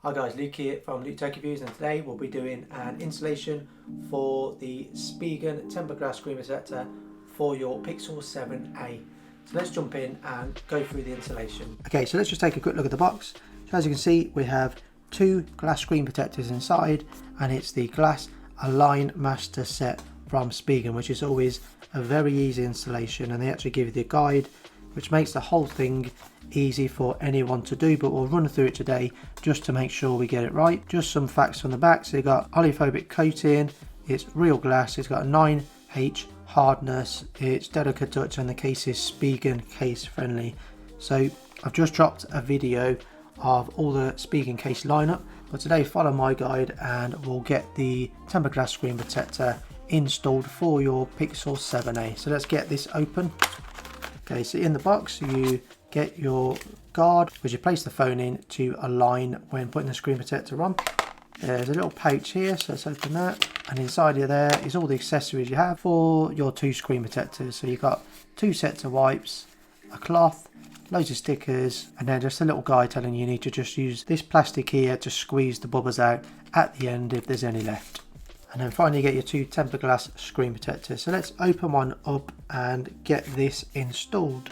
Hi guys, Luke here from Luketechreviews, and today we'll be doing an installation for the Spigen tempered glass screen protector for your Pixel 7a. So let's jump in and go through the installation. Okay, so let's just take a quick look at the box. So as you can see, we have two glass screen protectors inside, and it's the Glass Align Master set from Spigen, which is always a very easy installation, and they actually give you the guide, which makes the whole thing easy for anyone to do, but we'll run through it today just to make sure we get it right. Just some facts from the back. So you got oleophobic coating, it's real glass, it's got a 9H hardness, it's delicate touch, and the case is Spigen case friendly. So I've just dropped a video of all the Spigen case lineup, but today follow my guide and we'll get the tempered glass screen protector installed for your Pixel 7a. So let's get this open. Okay, so in the box you get your guard, which you place the phone in to align when putting the screen protector on. There's a little pouch here, so let's open that. And inside of there is all the accessories you have for your two screen protectors. So you've got two sets of wipes, a cloth, loads of stickers, and then just a little guide telling you need to just use this plastic here to squeeze the bubbles out at the end if there's any left. And then finally you get your two tempered glass screen protectors. So let's open one up and get this installed.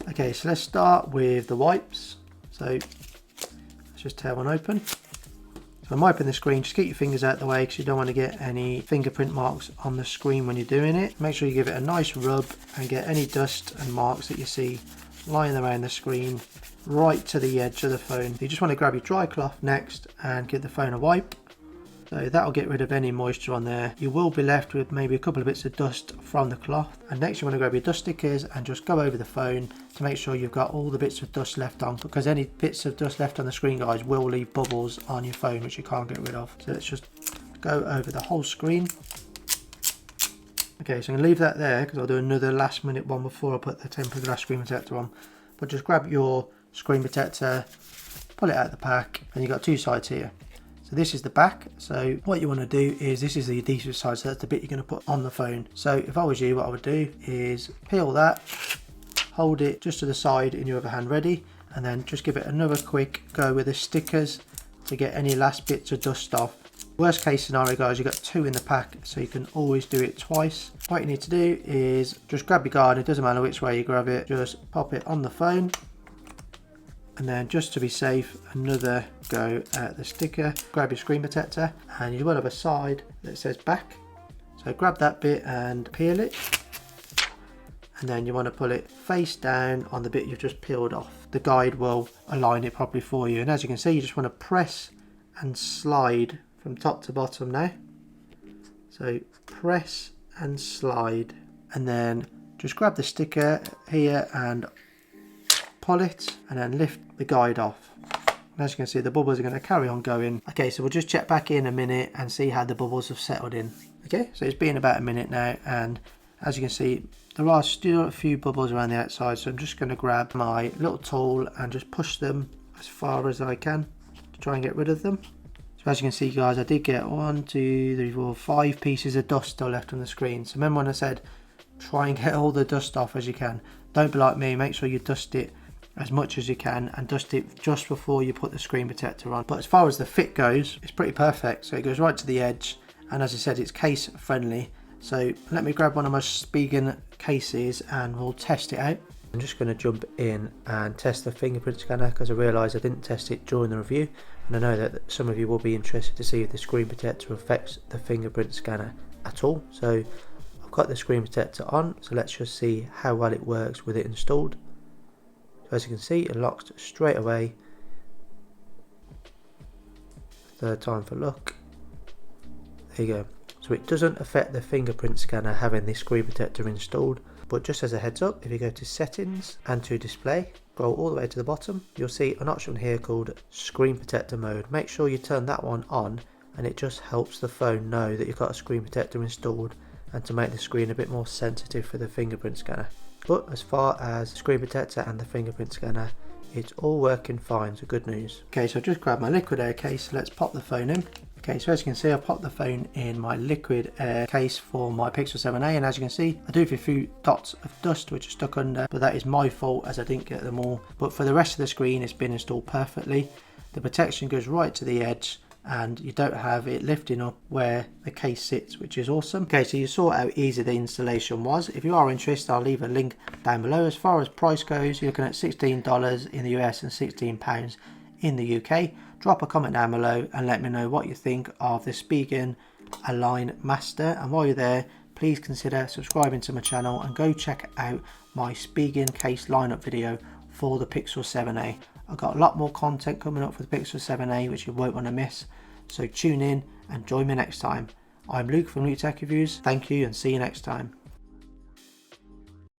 Okay, so let's start with the wipes. So let's just tear one open. So I'm wiping the screen, just keep your fingers out of the way because you don't want to get any fingerprint marks on the screen when you're doing it. Make sure you give it a nice rub and get any dust and marks that you see lying around the screen right to the edge of the phone. You just want to grab your dry cloth next and give the phone a wipe. So that'll get rid of any moisture on there. You will be left with maybe a couple of bits of dust from the cloth. And next you want to grab your dust stickers and just go over the phone to make sure you've got all the bits of dust left on, because any bits of dust left on the screen, guys, will leave bubbles on your phone which you can't get rid of. So let's just go over the whole screen. Okay, so I'm going to leave that there because I'll do another last minute one before I put the tempered glass screen protector on. But just grab your screen protector, pull it out of the pack, and you've got two sides here. So this is the back. So what you want to do is, this is the adhesive side, so that's the bit you're going to put on the phone. So if I was you, what I would do is peel that, hold it just to the side in your other hand ready, and then just give it another quick go with the stickers to get any last bits of dust off. Worst case scenario, guys, you've got two in the pack, so you can always do it twice. What you need to do is just grab your guard, it doesn't matter which way you grab it, just pop it on the phone. And then just to be safe, another go at the sticker. Grab your screen protector, and you will have a side that says back. So grab that bit and peel it. And then you want to pull it face down on the bit you've just peeled off. The guide will align it properly for you. And as you can see, you just want to press and slide from top to bottom now. So press and slide. And then just grab the sticker here and pull it, and then lift the guide off. And as you can see, the bubbles are going to carry on going. Okay, so we'll just check back in a minute and see how the bubbles have settled in. Okay, so it's been about a minute now, and as you can see, there are still a few bubbles around the outside, so I'm just going to grab my little tool and just push them as far as I can to try and get rid of them. So as you can see, guys, I did get 1, 2, 3, 4, 5 pieces of dust still left on the screen. So remember when I said try and get all the dust off as you can. Don't be like me, make sure you dust it as much as you can and dust it just before you put the screen protector on. But as far as the fit goes, it's pretty perfect. So it goes right to the edge, and as I said, it's case friendly. So let me grab one of my Spigen cases and we'll test it out. I'm just going to jump in and test the fingerprint scanner because I realised I didn't test it during the review, and I know that some of you will be interested to see if the screen protector affects the fingerprint scanner at all. So I've got the screen protector on, so let's just see how well it works with it installed. So as you can see, it locks straight away. Third time for luck. There you go. So it doesn't affect the fingerprint scanner having this screen protector installed, but just as a heads up, if you go to settings and to display, scroll all the way to the bottom, you'll see an option here called screen protector mode. Make sure you turn that one on, and it just helps the phone know that you've got a screen protector installed and to make the screen a bit more sensitive for the fingerprint scanner. But as far as the screen protector and the fingerprint scanner, it's all working fine, so good news. Okay, so I've just grabbed my liquid air case, let's pop the phone in. Okay, so as you can see, I've popped the phone in my liquid air case for my Pixel 7a, and as you can see, I do have a few dots of dust which are stuck under, but that is my fault as I didn't get them all. But for the rest of the screen, it's been installed perfectly. the protection goes right to the edge and you don't have it lifting up where the case sits, which is awesome. Okay, so you saw how easy the installation was. If you are interested, I'll leave a link down below. As far as price goes, you're looking at $16 in the US and £16 in the UK. Drop a comment down below and let me know what you think of the Spigen Align Master, and while you're there, please consider subscribing to my channel and go check out my Spigen case lineup video for the Pixel 7a. I've got a lot more content coming up for the Pixel 7a which you won't want to miss, so tune in and join me next time. I'm Luke from Luketechreviews. Thank you and see you next time.